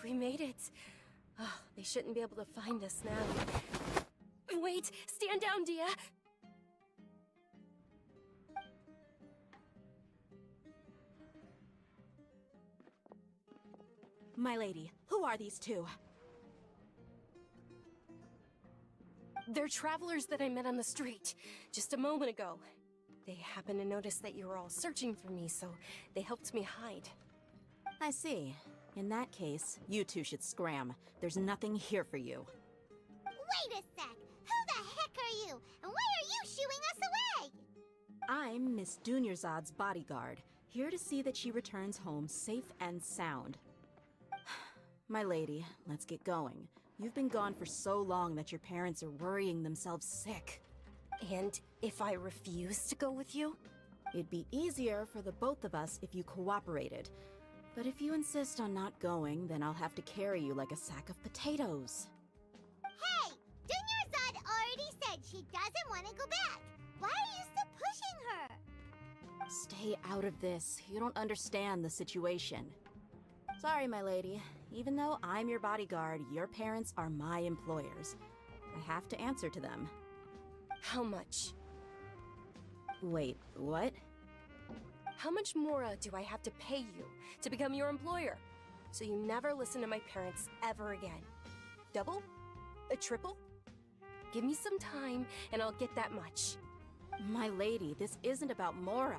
We made it. Oh, they shouldn't be able to find us now. Wait! Stand down, Dia! My lady, who are these two? They're travelers that I met on the street just a moment ago. They happened to notice that you were all searching for me, so they helped me hide. I see. In that case, you two should scram. There's nothing here for you. Wait a sec! Who the heck are you? And why are you shooing us away? I'm Miss Dunyarzad's bodyguard, here to see that she returns home safe and sound. My lady, let's get going. You've been gone for so long that your parents are worrying themselves sick. And if I refuse to go with you? It'd be easier for the both of us if you cooperated. But if you insist on not going, then I'll have to carry you like a sack of potatoes. Hey! Dunyarzad already said she doesn't want to go back. Why are you still pushing her? Stay out of this. You don't understand the situation. Sorry, my lady. Even though I'm your bodyguard, your parents are my employers. I have to answer to them. How much? Wait, what? How much more do I have to pay you to become your employer? So you never listen to my parents ever again. Double? A triple? Give me some time and I'll get that much. My lady, this isn't about Mora.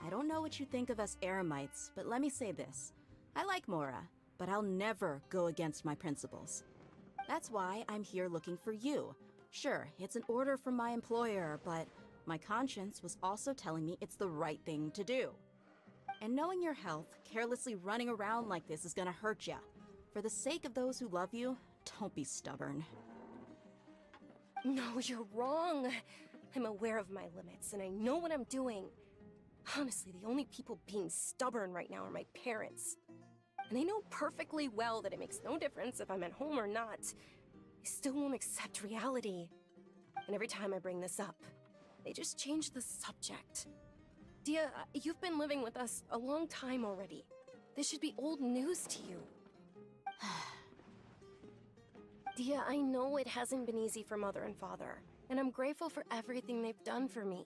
I don't know what you think of us Eremites, but let me say this. I like Mora, but I'll never go against my principles. That's why I'm here looking for you. Sure, it's an order from my employer, but my conscience was also telling me it's the right thing to do. And knowing your health, carelessly running around like this is gonna hurt ya. For the sake of those who love you, don't be stubborn. No, you're wrong. I'm aware of my limits and I know what I'm doing. Honestly, the only people being stubborn right now are my parents. And they know perfectly well that it makes no difference if I'm at home or not. They still won't accept reality. And every time I bring this up, they just change the subject. Dia, you've been living with us a long time already. This should be old news to you. Dia, I know it hasn't been easy for Mother and Father, and I'm grateful for everything they've done for me.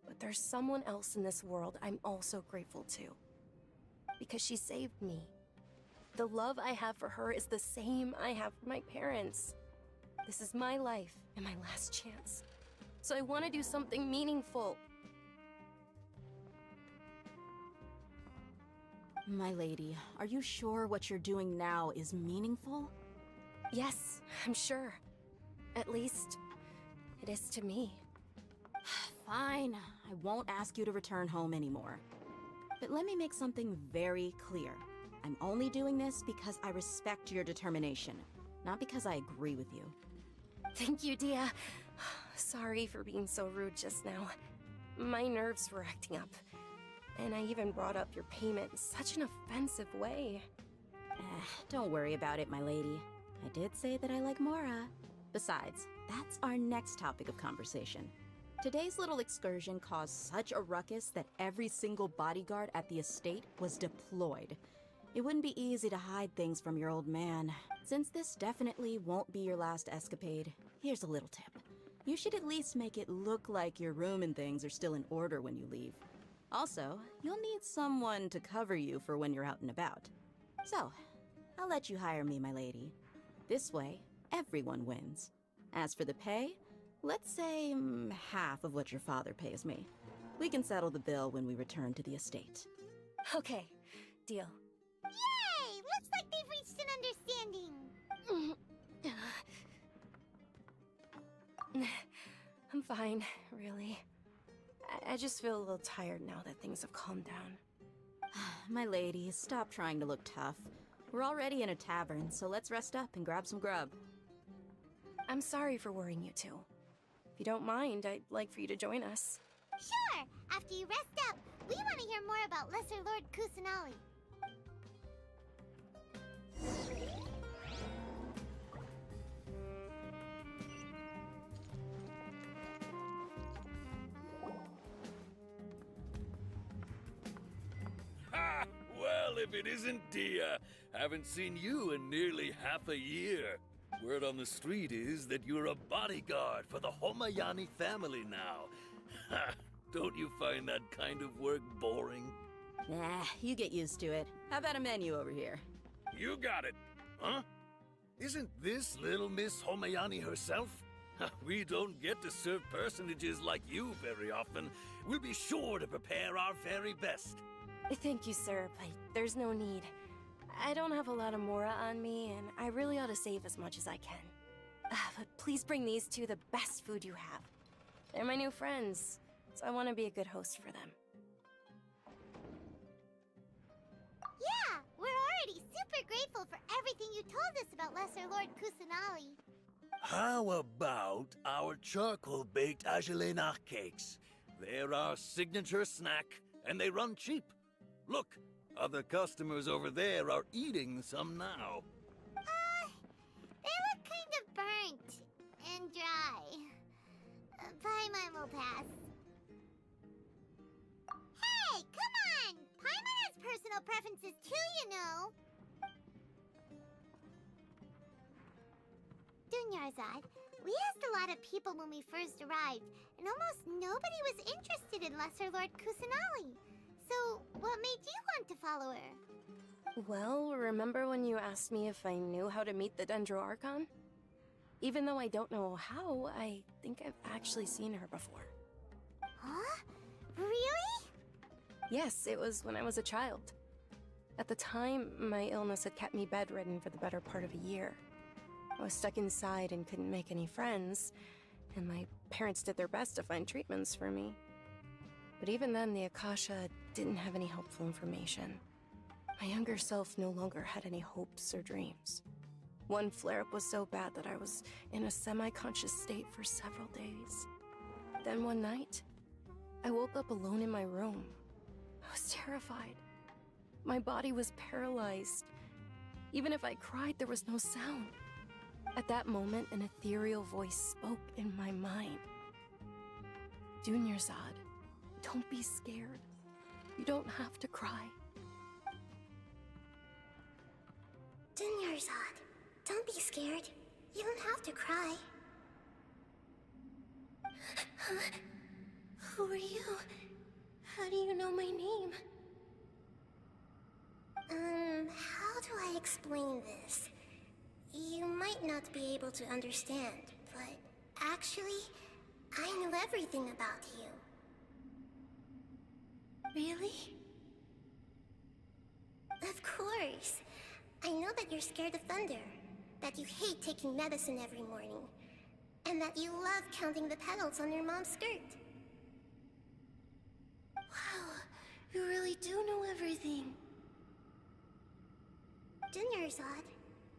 But there's someone else in this world I'm also grateful to. Because she saved me. The love I have for her is the same I have for my parents. This is my life and my last chance. So I want to do something meaningful. My lady, are you sure what you're doing now is meaningful? Yes, I'm sure. At least, it is to me. Fine, I won't ask you to return home anymore. But let me make something very clear. I'm only doing this because I respect your determination, not because I agree with you. Thank you, Dia. Sorry for being so rude just now. My nerves were acting up. And I even brought up your payment in such an offensive way. Don't worry about it, my lady. I did say that I like Mora. Besides, that's our next topic of conversation. Today's little excursion caused such a ruckus that every single bodyguard at the estate was deployed. It wouldn't be easy to hide things from your old man. Since this definitely won't be your last escapade, here's a little tip. You should at least make it look like your room and things are still in order when you leave. Also, you'll need someone to cover you for when you're out and about. So, I'll let you hire me, my lady. This way, everyone wins. As for the pay, let's say half of what your father pays me. We can settle the bill when we return to the estate. Okay, deal. Yay! Looks like they've reached an understanding. I'm fine, really. I just feel a little tired now that things have calmed down. My lady, stop trying to look tough. We're already in a tavern, so let's rest up and grab some grub. I'm sorry for worrying you two. If you don't mind, I'd like for you to join us. Sure! After you rest up, we want to hear more about Lesser Lord Kusanali. Ha! Well, if it isn't Dia. Haven't seen you in nearly half a year. Word on the street is that you're a bodyguard for the Homayani family now. Ha! Don't you find that kind of work boring? Nah, you get used to it. How about a menu over here? You got it. Huh? Isn't this little Miss Homayani herself? We don't get to serve personages like you very often. We'll be sure to prepare our very best. Thank you, sir, but there's no need. I don't have a lot of Mora on me, and I really ought to save as much as I can. But please bring these two the best food you have. They're my new friends, so I want to be a good host for them. Yeah, we're already super grateful for everything you told us about Lesser Lord Kusanali. How about our charcoal-baked Agelena cakes? They're our signature snack, and they run cheap. Look, other customers over there are eating some now. They look kind of burnt and dry. Paimon will pass. Hey, come on! Paimon has personal preferences too, you know. Dunyarzad, we asked a lot of people when we first arrived, and almost nobody was interested in Lesser Lord Kusanali. So, what made you want to follow her? Well, remember when you asked me if I knew how to meet the Dendro Archon? Even though I don't know how, I think I've actually seen her before. Huh? Really? Yes, it was when I was a child. At the time, my illness had kept me bedridden for the better part of a year. I was stuck inside and couldn't make any friends, and my parents did their best to find treatments for me. But even then, the Akasha didn't have any helpful information. My younger self no longer had any hopes or dreams. One flare-up was so bad that I was in a semi-conscious state for several days. Then one night, I woke up alone in my room. I was terrified. My body was paralyzed. Even if I cried, there was no sound. At that moment, an ethereal voice spoke in my mind. Dunyarzad, don't be scared. You don't have to cry. Dunyarzad, don't be scared. You don't have to cry. Who are you? How do you know my name? How do I explain this? You might not be able to understand, but actually, I know everything about you. Really? Of course. I know that you're scared of thunder, that you hate taking medicine every morning, and that you love counting the petals on your mom's skirt. Wow, you really do know everything. Dunyarzad,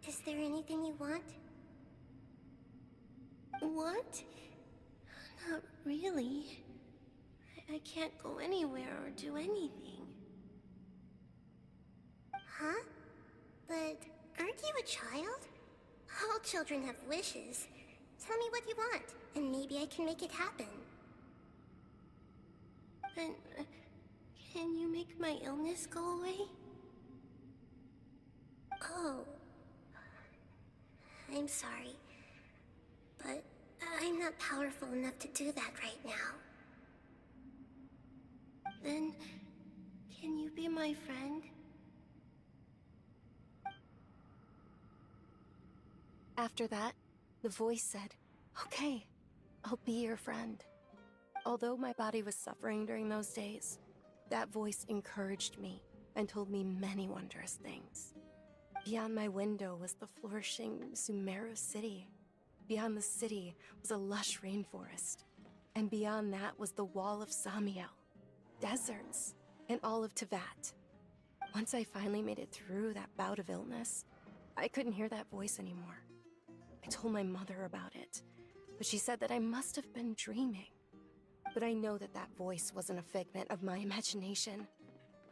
is there anything you want? What? Not really. I can't go anywhere or do anything. Huh? But aren't you a child? All children have wishes. Tell me what you want, and maybe I can make it happen. But can you make my illness go away? Oh. I'm sorry. But I'm not powerful enough to do that right now. Then, can you be my friend? After that, the voice said, "Okay, I'll be your friend." Although my body was suffering during those days, that voice encouraged me and told me many wondrous things. Beyond my window was the flourishing Sumeru city. Beyond the city was a lush rainforest. And beyond that was the wall of Samiel, deserts, and all of Tevat. Once I finally made it through that bout of illness, I couldn't hear that voice anymore. I told my mother about it, but she said that I must have been dreaming. But I know that that voice wasn't a figment of my imagination.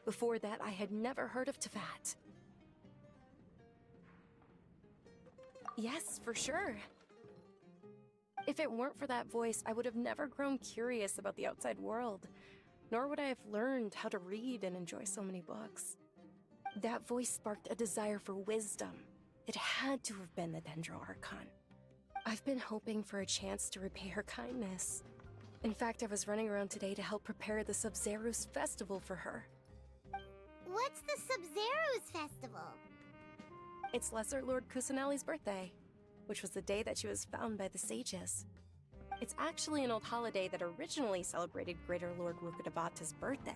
Before that, I had never heard of Tevat. Yes, for sure. If it weren't for that voice, I would have never grown curious about the outside world, nor would I have learned how to read and enjoy so many books. That voice sparked a desire for wisdom. It had to have been the Dendro Archon. I've been hoping for a chance to repay her kindness. In fact, I was running around today to help prepare the Sub-Zero's festival for her. What's the Sub-Zero's festival? It's Lesser Lord Kusanali's birthday, which was the day that she was found by the sages. It's actually an old holiday that originally celebrated Greater Lord Rukkhadevata's birthday.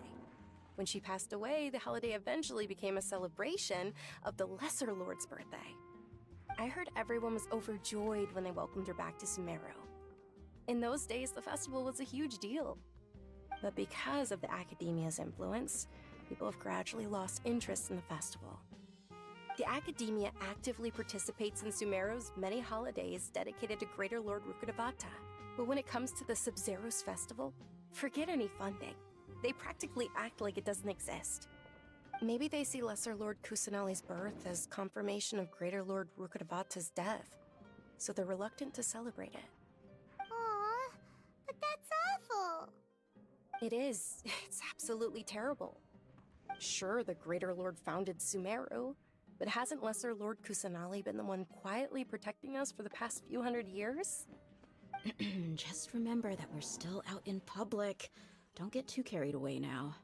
When she passed away, the holiday eventually became a celebration of the Lesser Lord's birthday. I heard everyone was overjoyed when they welcomed her back to Sumeru. In those days, the festival was a huge deal. But because of the Academia's influence, people have gradually lost interest in the festival. The Academia actively participates in Sumeru's many holidays dedicated to Greater Lord Rukkhadevata. But when it comes to the Sub-Zero's festival, forget any funding. They practically act like it doesn't exist. Maybe they see Lesser Lord Kusanali's birth as confirmation of Greater Lord Rukkhadevata's death, so they're reluctant to celebrate it. Aww, but that's awful. It is. It's absolutely terrible. Sure, the Greater Lord founded Sumeru, but hasn't Lesser Lord Kusanali been the one quietly protecting us for the past few hundred years? Just remember that we're still out in public. Don't get too carried away now.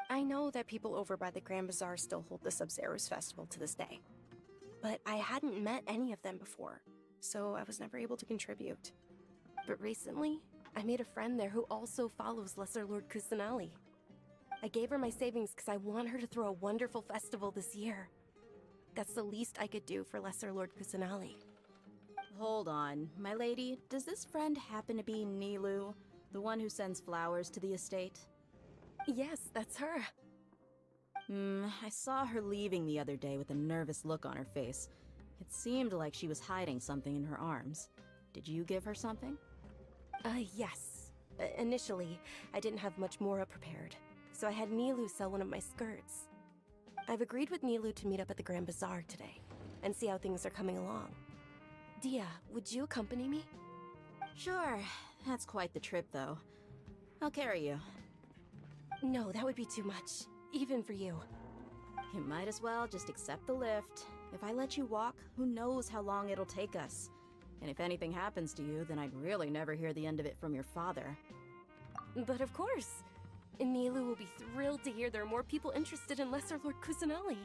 I know that people over by the Grand Bazaar still hold the Sub-Zero's festival to this day. But I hadn't met any of them before, so I was never able to contribute. But recently, I made a friend there who also follows Lesser Lord Kusanali. I gave her my savings because I want her to throw a wonderful festival this year. That's the least I could do for Lesser Lord Kusanali. Hold on, my lady, does this friend happen to be Nilou, the one who sends flowers to the estate? Yes, that's her. I saw her leaving the other day with a nervous look on her face. It seemed like she was hiding something in her arms. Did you give her something? Yes. Initially, I didn't have much Mora prepared, so I had Nilou sell one of my skirts. I've agreed with Nilou to meet up at the Grand Bazaar today, and see how things are coming along. Dia, would you accompany me? Sure. That's quite the trip, though. I'll carry you. No, that would be too much, even for you. You might as well just accept the lift. If I let you walk, who knows how long it'll take us. And if anything happens to you, then I'd really never hear the end of it from your father. But of course! Nilou will be thrilled to hear there are more people interested in Lesser Lord Kusanali.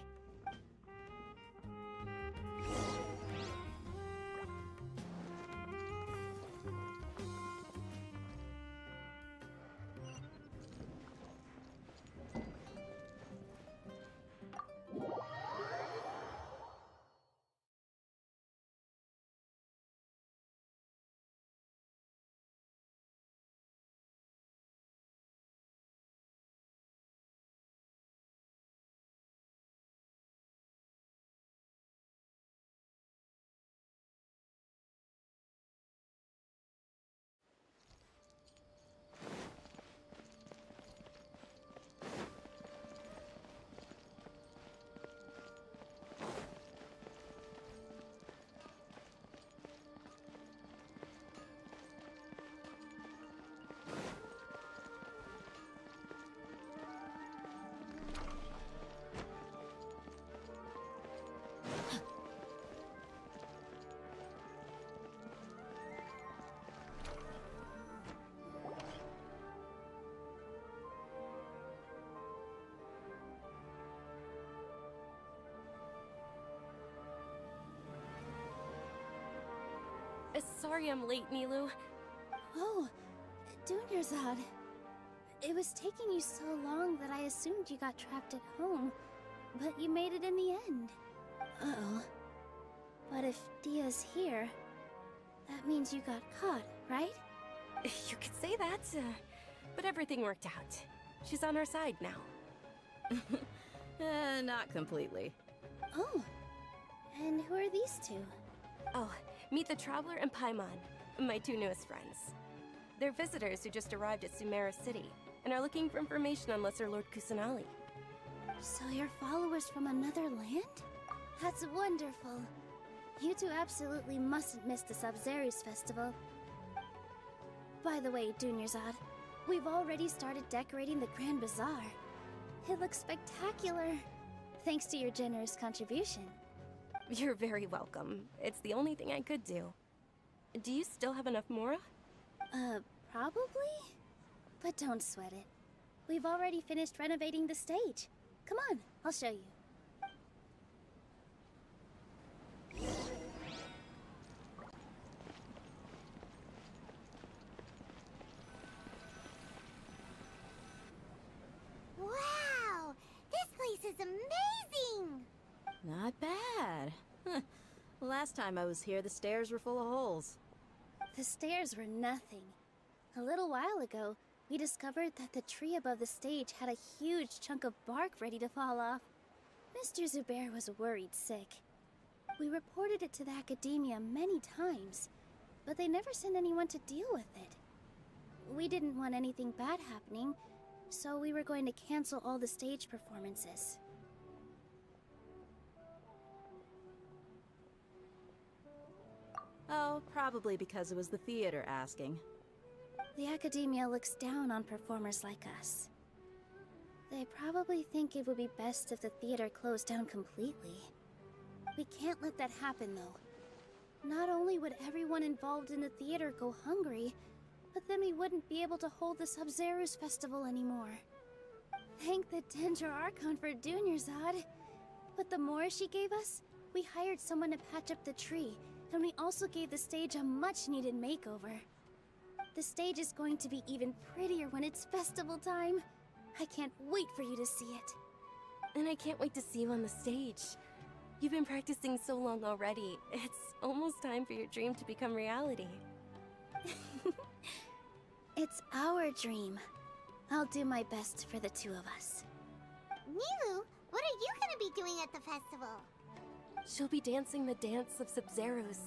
Sorry I'm late, Nilou. Oh, Dunyarzad. It was taking you so long that I assumed you got trapped at home, but you made it in the end. Uh-oh. But if Dia's here, that means you got caught, right? You could say that, but everything worked out. She's on our side now. Not completely. Oh, and who are these two? Oh, meet the Traveler and Paimon, my two newest friends. They're visitors who just arrived at Sumeru City and are looking for information on Lesser Lord Kusanali. So you're followers from another land? That's wonderful. You two absolutely mustn't miss the Sub-Zero's festival. By the way, Dunyarzad, we've already started decorating the Grand Bazaar. It looks spectacular. Thanks to your generous contribution. You're very welcome. It's the only thing I could do. Do you still have enough Mora? Probably? But don't sweat it. We've already finished renovating the stage. Come on, I'll show you. Wow! This place is amazing! Not bad. Huh. Last time I was here, the stairs were full of holes. The stairs were nothing. A little while ago, we discovered that the tree above the stage had a huge chunk of bark ready to fall off. Mr. Zubair was worried sick. We reported it to the academia many times, but they never sent anyone to deal with it. We didn't want anything bad happening, so we were going to cancel all the stage performances. Oh, probably because it was the theater asking. The academia looks down on performers like us. They probably think it would be best if the theater closed down completely. We can't let that happen, though. Not only would everyone involved in the theater go hungry, but then we wouldn't be able to hold the Sub-Zero's festival anymore. Thank the Dendro Archon for Dunyarzad. With the Mora she gave us, we hired someone to patch up the tree, and we also gave the stage a much-needed makeover. The stage is going to be even prettier when it's festival time. I can't wait for you to see it. And I can't wait to see you on the stage. You've been practicing so long already. It's almost time for your dream to become reality. It's our dream. I'll do my best for the two of us. Nilu, what are you gonna be doing at the festival? She'll be dancing the dance of Sub-Zeros,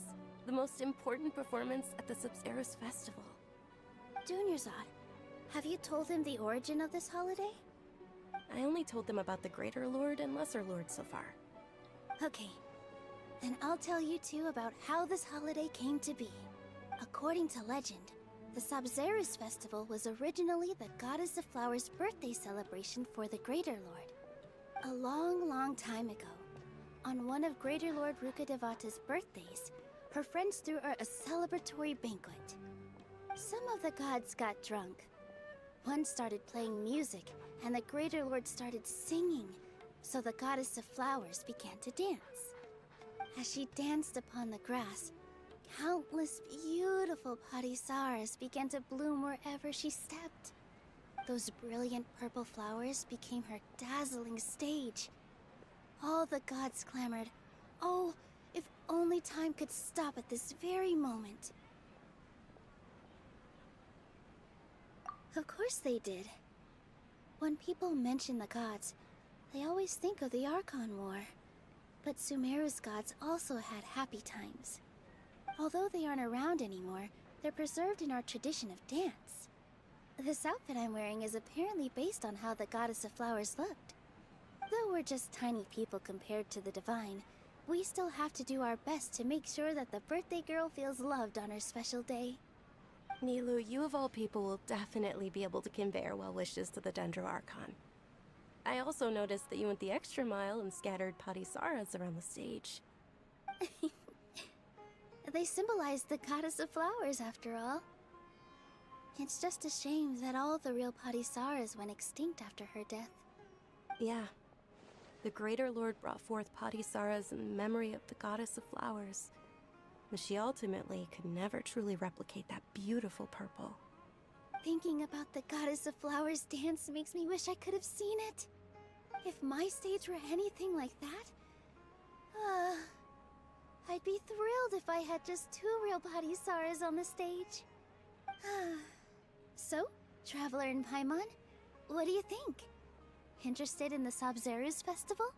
the most important performance at the Sub-Zeros festival. Dunyarzad, have you told him the origin of this holiday? I only told them about the Greater Lord and Lesser Lord so far. Okay, then I'll tell you two about how this holiday came to be. According to legend, the Sub-Zeros festival was originally the Goddess of Flowers' birthday celebration for the Greater Lord. A long, long time ago, on one of Greater Lord Rukkhadevata's birthdays, her friends threw her a celebratory banquet. Some of the gods got drunk. One started playing music, and the Greater Lord started singing, so the Goddess of Flowers began to dance. As she danced upon the grass, countless beautiful Parisaras began to bloom wherever she stepped. Those brilliant purple flowers became her dazzling stage. All the gods clamored, "Oh, if only time could stop at this very moment." Of course they did. When people mention the gods, they always think of the Archon War. But Sumeru's gods also had happy times. Although they aren't around anymore, they're preserved in our tradition of dance. This outfit I'm wearing is apparently based on how the Goddess of Flowers looked. Though we're just tiny people compared to the Divine, we still have to do our best to make sure that the birthday girl feels loved on her special day. Nilu, you of all people will definitely be able to convey our well wishes to the Dendro Archon. I also noticed that you went the extra mile and scattered Parisaras around the stage. They symbolize the Goddess of Flowers, after all. It's just a shame that all the real Parisaras went extinct after her death. Yeah. The Greater Lord brought forth Parisaras in memory of the Goddess of Flowers. But she ultimately could never truly replicate that beautiful purple. Thinking about the Goddess of Flowers dance makes me wish I could have seen it. If my stage were anything like that, I'd be thrilled if I had just 2 real Parisaras on the stage. So, Traveler and Paimon, what do you think? Interested in the Sub-Zeros festival?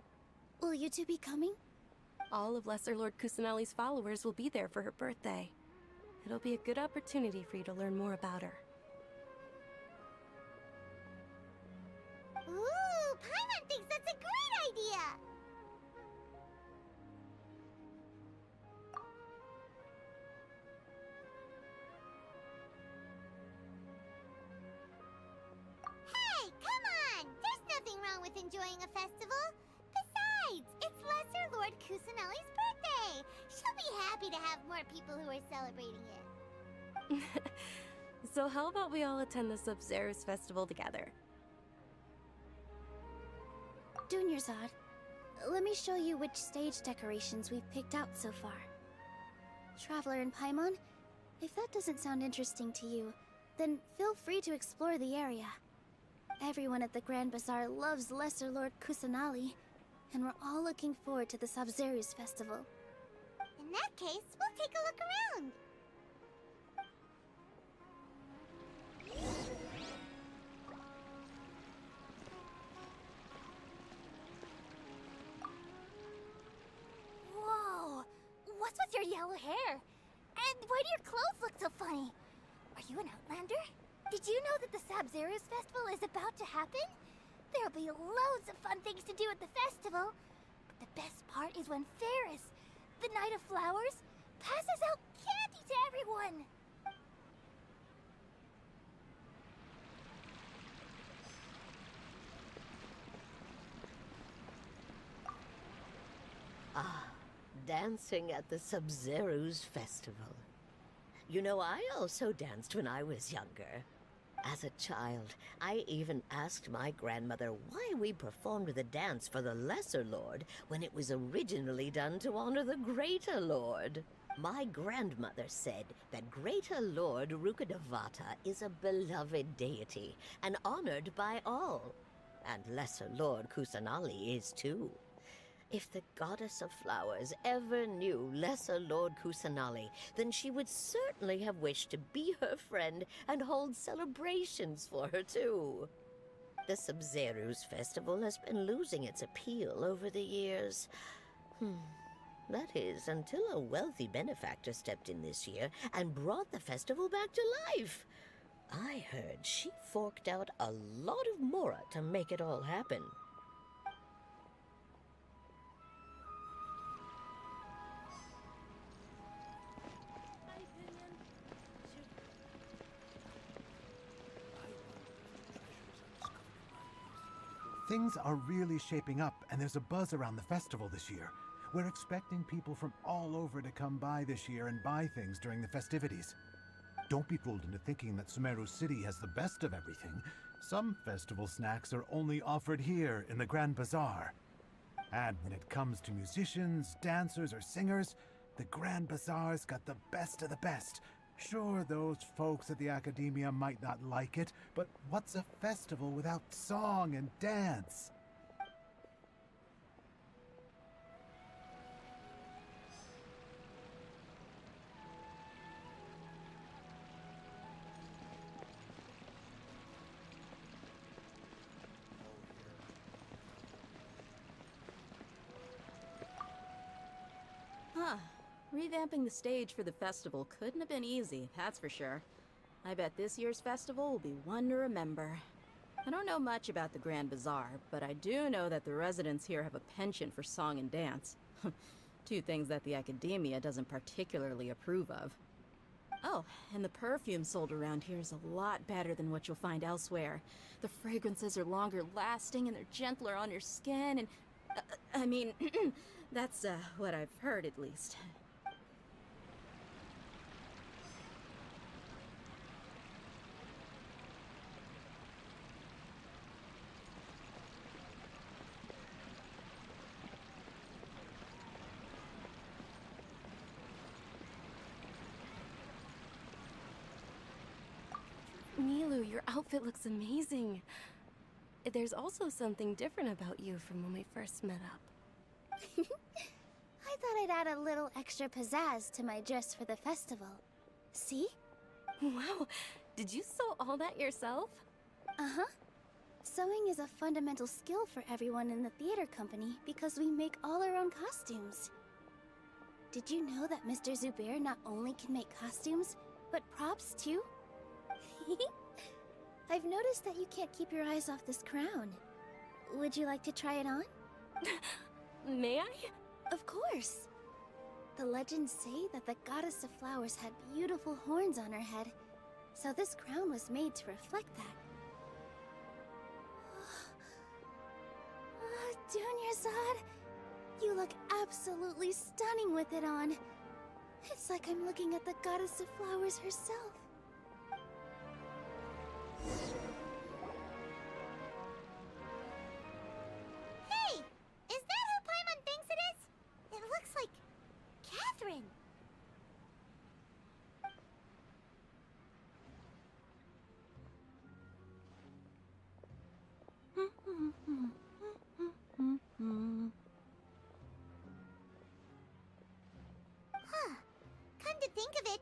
Will you two be coming? All of Lesser Lord Kusanali's followers will be there for her birthday. It'll be a good opportunity for you to learn more about her. Ooh, Paimon thinks that's a great idea! Hey, come on! There's nothing wrong with enjoying a festival. Besides, happy to have more people who are celebrating it. So how about we all attend the Sub-Zero's festival together? Dunyarzad, let me show you which stage decorations we've picked out so far. Traveler and Paimon, if that doesn't sound interesting to you, then feel free to explore the area. Everyone at the Grand Bazaar loves Lesser Lord Kusanali, and we're all looking forward to the Sub-Zero's festival. In that case, we'll take a look around. Whoa! What's with your yellow hair? And why do your clothes look so funny? Are you an Outlander? Did you know that the Sub-Zero's festival is about to happen? There'll be loads of fun things to do at the festival. But the best part is when Ferris, the Knight of Flowers, passes out candy to everyone. Ah, dancing at the Sub-Zero's festival. You know, I also danced when I was younger. As a child, I even asked my grandmother why we performed the dance for the Lesser Lord when it was originally done to honor the Greater Lord. My grandmother said that Greater Lord Rukkhadevata is a beloved deity and honored by all. And Lesser Lord Kusanali is too. If the Goddess of Flowers ever knew Lesser Lord Kusanali, then she would certainly have wished to be her friend and hold celebrations for her too. The Sub-Zero's festival has been losing its appeal over the years. That is, until a wealthy benefactor stepped in this year and brought the festival back to life. I heard she forked out a lot of mora to make it all happen. Things are really shaping up, and there's a buzz around the festival this year. We're expecting people from all over to come by this year and buy things during the festivities. Don't be fooled into thinking that Sumeru City has the best of everything. Some festival snacks are only offered here in the Grand Bazaar. And when it comes to musicians, dancers, or singers, the Grand Bazaar's got the best of the best. Sure, those folks at the Academia might not like it, but what's a festival without song and dance? Huh. Revamping the stage for the festival couldn't have been easy, that's for sure. I bet this year's festival will be one to remember. I don't know much about the Grand Bazaar, but I do know that the residents here have a penchant for song and dance. Two things that the Academia doesn't particularly approve of. Oh, and the perfume sold around here is a lot better than what you'll find elsewhere. The fragrances are longer lasting and they're gentler on your skin and... I mean, that's what I've heard at least. Nilu, your outfit looks amazing. There's also something different about you from when we first met up. I thought I'd add a little extra pizzazz to my dress for the festival. See? Wow, did you sew all that yourself? Uh-huh. Sewing is a fundamental skill for everyone in the theater company because we make all our own costumes. Did you know that Mr. Zubair not only can make costumes, but props too? I've noticed that you can't keep your eyes off this crown. Would you like to try it on? May I? Of course. The legends say that the Goddess of Flowers had beautiful horns on her head, so this crown was made to reflect that. Dunyarzad, you look absolutely stunning with it on. It's like I'm looking at the goddess of flowers herself. Hey! Is that who Paimon thinks it is? It looks like Catherine. Huh. Come to think of it,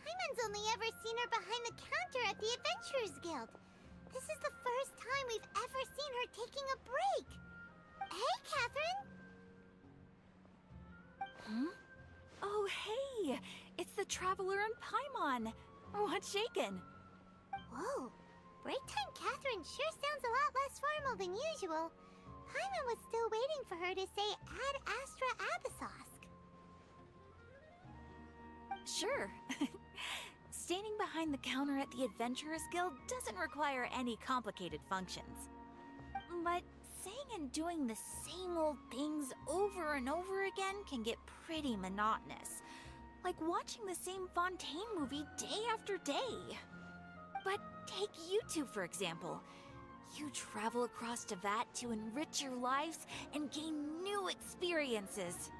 Paimon's only ever seen her behind the counter at the Adventurers Guild. This is the first time we've ever seen her taking a break. Hey, Catherine! Hmm? Oh, hey! It's the Traveler and Paimon! What's shaken? Whoa. Break time Catherine sure sounds a lot less formal than usual. Paimon was still waiting for her to say Ad Astra Abyssosk. Sure. Standing behind the counter at the Adventurers Guild doesn't require any complicated functions. But saying and doing the same old things over and over again can get pretty monotonous. Like watching the same Fontaine movie day after day. But take you two, for example. You travel across Tevat to enrich your lives and gain new experiences.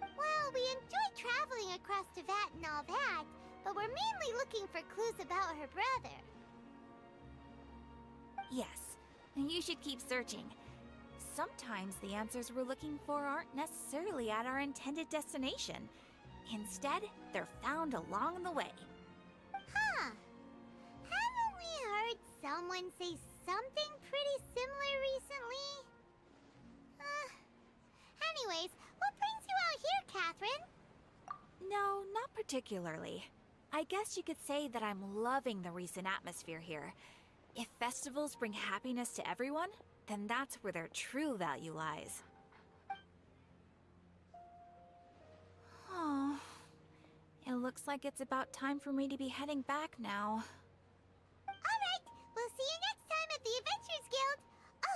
Well, we enjoy traveling across Tevat and all that, but we're mainly looking for clues about her brother. Yes, and you should keep searching. Sometimes the answers we're looking for aren't necessarily at our intended destination. Instead, they're found along the way. Huh. Haven't we heard someone say something pretty similar recently? Anyways, what brings you out here, Catherine? No, not particularly. I guess you could say that I'm loving the recent atmosphere here. If festivals bring happiness to everyone, then that's where their true value lies. Oh, it looks like it's about time for me to be heading back now. Alright, we'll see you next time at the Adventurers Guild.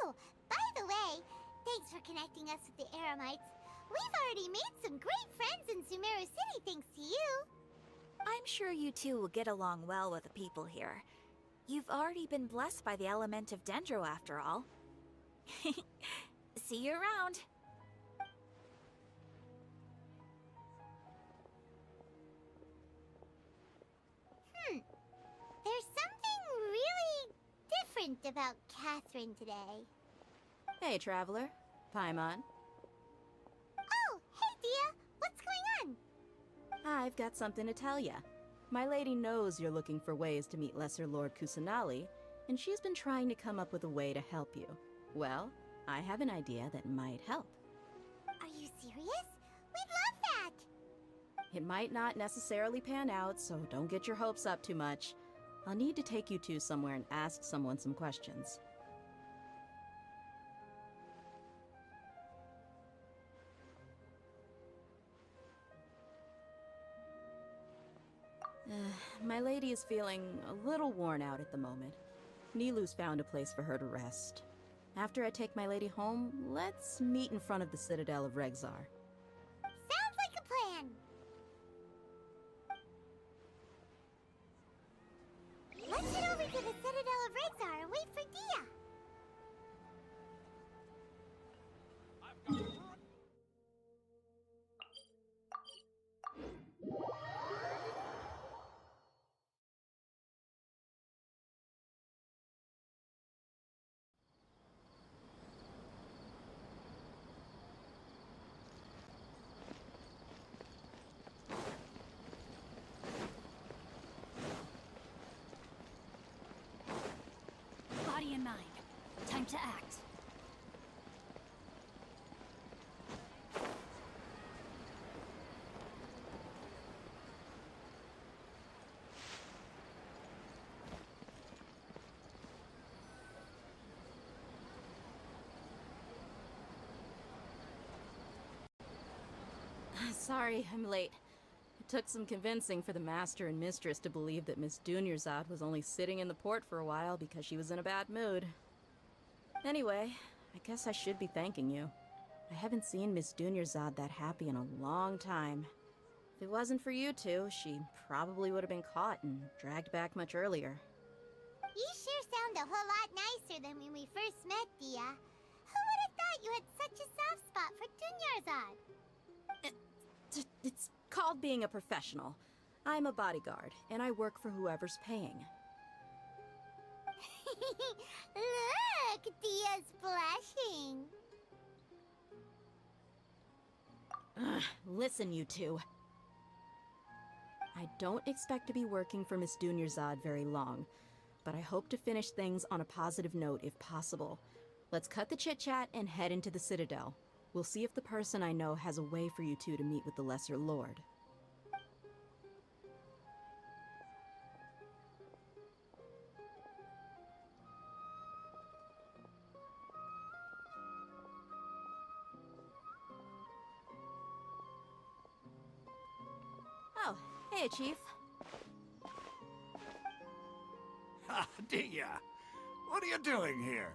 Oh, by the way, thanks for connecting us with the Eremites. We've already made some great friends in Sumeru City thanks to you. I'm sure you two will get along well with the people here. You've already been blessed by the element of Dendro after all. See you around. There's something really different about Catherine today. Hey, Traveler. Paimon. Oh, hey, Dia. What's going on? I've got something to tell ya. My lady knows you're looking for ways to meet Lesser Lord Kusanali, and she's been trying to come up with a way to help you. Well, I have an idea that might help. Are you serious? We'd love that! It might not necessarily pan out, so don't get your hopes up too much. I'll need to take you two somewhere and ask someone some questions. My lady is feeling a little worn out at the moment. Nilu's found a place for her to rest. After I take my lady home, let's meet in front of the Citadel of Regzar. Sounds like a plan! Let's head over to the Citadel of Regzar and wait for Dia! Body and mind. Time to act. Sorry, I'm late. It took some convincing for the Master and Mistress to believe that Miss Dunyarzad was only sitting in the port for a while because she was in a bad mood. Anyway, I guess I should be thanking you. I haven't seen Miss Dunyarzad that happy in a long time. If it wasn't for you two, she probably would have been caught and dragged back much earlier. You sure sound a whole lot nicer than when we first met, Dia. Who would have thought you had such a soft spot for Dunyarzad? It's called being a professional. I'm a bodyguard, and I work for whoever's paying. Look, Dia's blushing. Ugh, listen, you two. I don't expect to be working for Miss Dunyarzad very long, but I hope to finish things on a positive note if possible. Let's cut the chit-chat and head into the Citadel. We'll see if the person I know has a way for you two to meet with the Lesser Lord. Oh, hey, Chief. Ah, Dia, what are you doing here?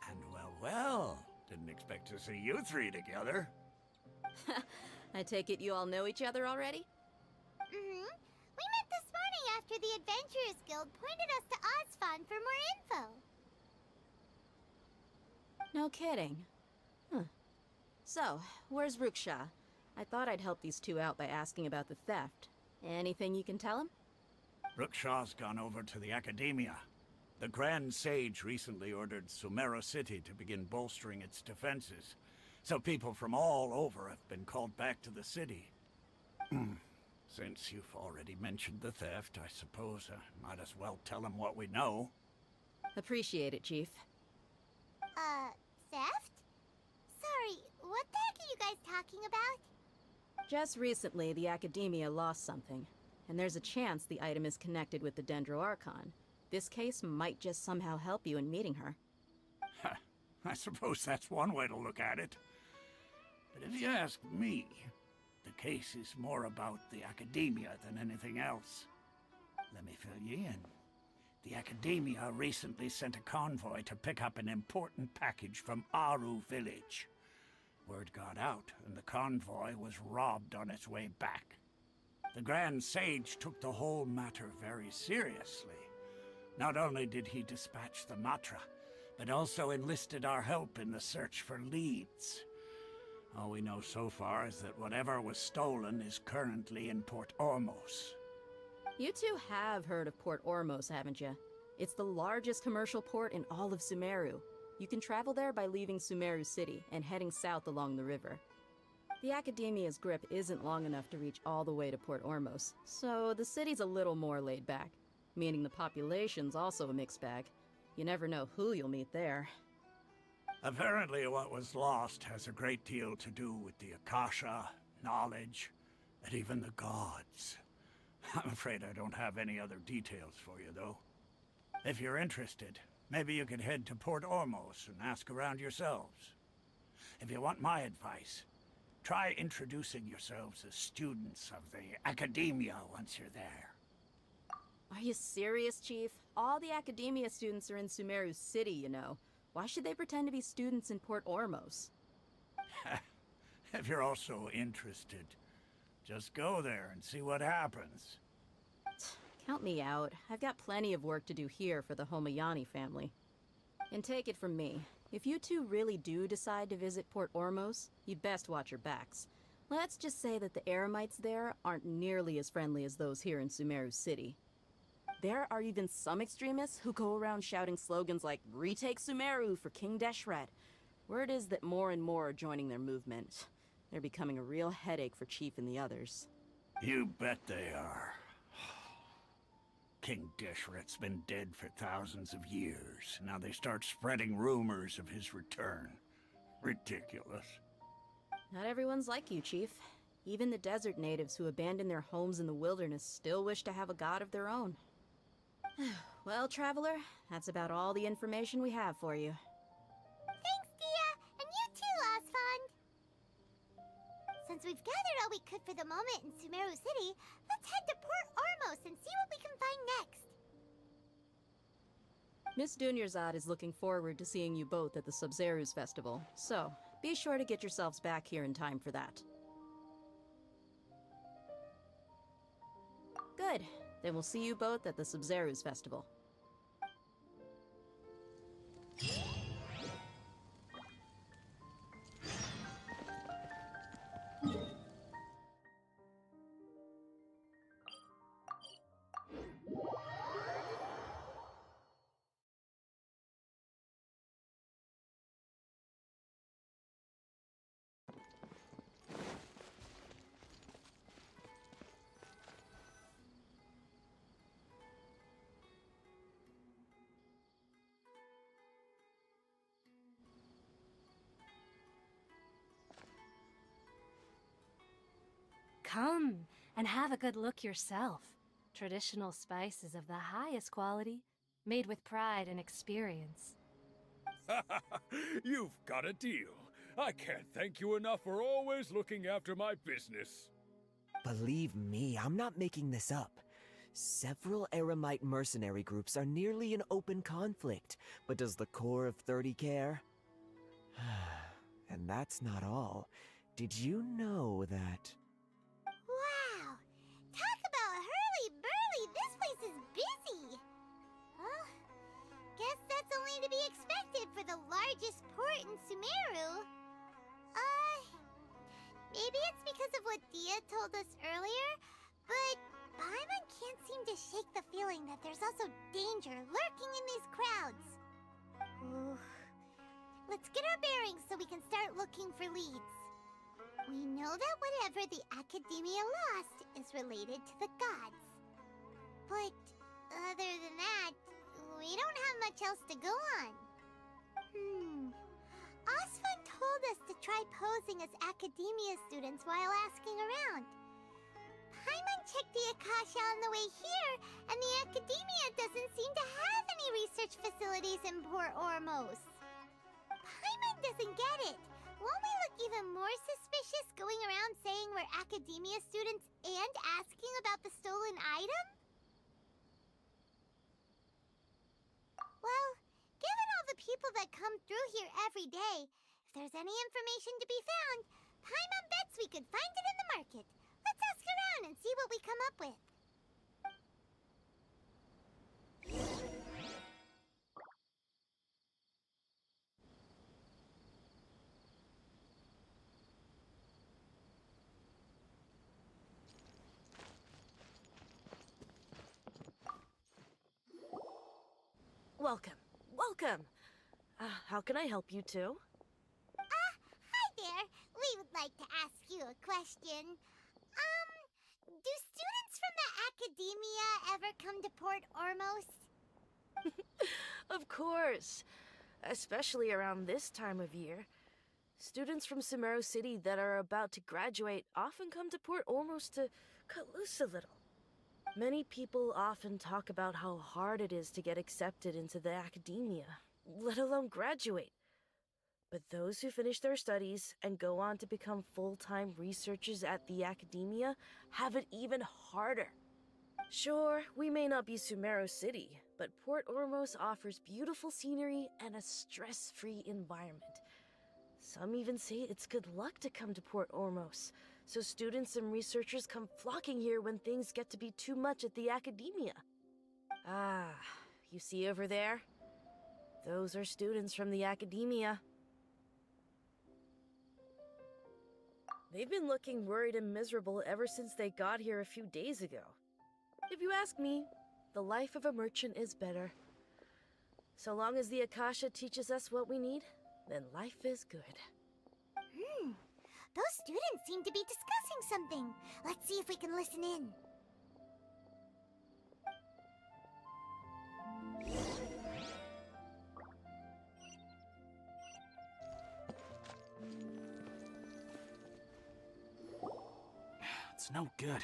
And well, didn't expect to see you three together. I take it you all know each other already? We met this morning after the Adventurers Guild pointed us to Ozfon for more info. No kidding. Huh. So, where's Ruksha? I thought I'd help these two out by asking about the theft. Anything you can tell him? Rookshaw's gone over to the Academia. The Grand Sage recently ordered Sumeru City to begin bolstering its defenses, so people from all over have been called back to the city. Since you've already mentioned the theft, I suppose I might as well tell him what we know. Appreciate it, Chief. Theft? Sorry, what the heck are you guys talking about? Just recently, the Academia lost something, and there's a chance the item is connected with the Dendro Archon. This case might just somehow help you in meeting her. I suppose that's one way to look at it. But if you ask me, the case is more about the Academia than anything else. Let me fill you in. The Academia recently sent a convoy to pick up an important package from Aru village. Word got out, and the convoy was robbed on its way back. The Grand Sage took the whole matter very seriously. Not only did he dispatch the Matra, but also enlisted our help in the search for leads. All we know so far is that whatever was stolen is currently in Port Ormos. You two have heard of Port Ormos, haven't you? It's the largest commercial port in all of Sumeru. You can travel there by leaving Sumeru City and heading south along the river. The Academia's grip isn't long enough to reach all the way to Port Ormos, so the city's a little more laid back, meaning the population's also a mixed bag. You never know who you'll meet there. Apparently what was lost has a great deal to do with the Akasha, knowledge, and even the gods. I'm afraid I don't have any other details for you, though. If you're interested, maybe you could head to Port Ormos and ask around yourselves. If you want my advice, try introducing yourselves as students of the Academia once you're there. Are you serious, Chief? All the Academia students are in Sumeru City, you know. Why should they pretend to be students in Port Ormos? If you're also interested, just go there and see what happens. Count me out. I've got plenty of work to do here for the Homayani family. And take it from me, if you two really do decide to visit Port Ormos, you'd best watch your backs. Let's just say that the Eremites there aren't nearly as friendly as those here in Sumeru City. There are even some extremists who go around shouting slogans like, "Retake Sumeru for King Deshret." Word is that more and more are joining their movement. They're becoming a real headache for Chief and the others. You bet they are. King Deshret's been dead for thousands of years. Now they start spreading rumors of his return. Ridiculous. Not everyone's like you, Chief. Even the desert natives who abandoned their homes in the wilderness still wish to have a god of their own. Well, Traveler, that's about all the information we have for you. Thanks, Dia, and you too, Osfond. Since we've gathered all we could for the moment in Sumeru City, let's head to Port Ormos and see what we can find next. Miss Dunyarzad is looking forward to seeing you both at the Sub-Zeru's festival, so be sure to get yourselves back here in time for that. Good. Then we'll see you both at the Sub-Zeru's festival. Come and have a good look yourself. Traditional spices of the highest quality, made with pride and experience. You've got a deal. I can't thank you enough for always looking after my business. Believe me, I'm not making this up. Several Eremite mercenary groups are nearly in open conflict, but does the core of 30 care? And that's not all. Did you know that... Wow! Talk about hurly-burly! This place is busy! Well, guess that's only to be expected for the largest port in Sumeru. Maybe it's because of what Dia told us earlier, but Paimon can't seem to shake the feeling that there's also danger lurking in these crowds. Ooh. Let's get our bearings so we can start looking for leads. We know that whatever the Academia lost is related to the gods. But other than that, we don't have much else to go on. Osfun told us to try posing as Academia students while asking around. Paimon checked the Akasha on the way here, and the Academia doesn't seem to have any research facilities in Port Ormos. Paimon doesn't get it. Won't we look even more suspicious going around saying we're Academia students and asking about the stolen item? Well, given all the people that come through here every day, if there's any information to be found, Paimon bets we could find it in the market. Let's ask around and see what we come up with. Welcome. Welcome. How can I help you too? Hi there. We would like to ask you a question. Do students from the Academia ever come to Port Ormos? Of course. Especially around this time of year. Students from Sumeru City that are about to graduate often come to Port Ormos to cut loose a little. Many people often talk about how hard it is to get accepted into the Academia, let alone graduate. But those who finish their studies and go on to become full-time researchers at the Academia have it even harder. Sure, we may not be Sumeru City, but Port Ormos offers beautiful scenery and a stress-free environment. Some even say it's good luck to come to Port Ormos, so students and researchers come flocking here when things get to be too much at the Academia. Ah, you see over there? Those are students from the Academia. They've been looking worried and miserable ever since they got here a few days ago. If you ask me, the life of a merchant is better. So long as the Akasha teaches us what we need, then life is good. Those students seem to be discussing something. Let's see if we can listen in. It's no good.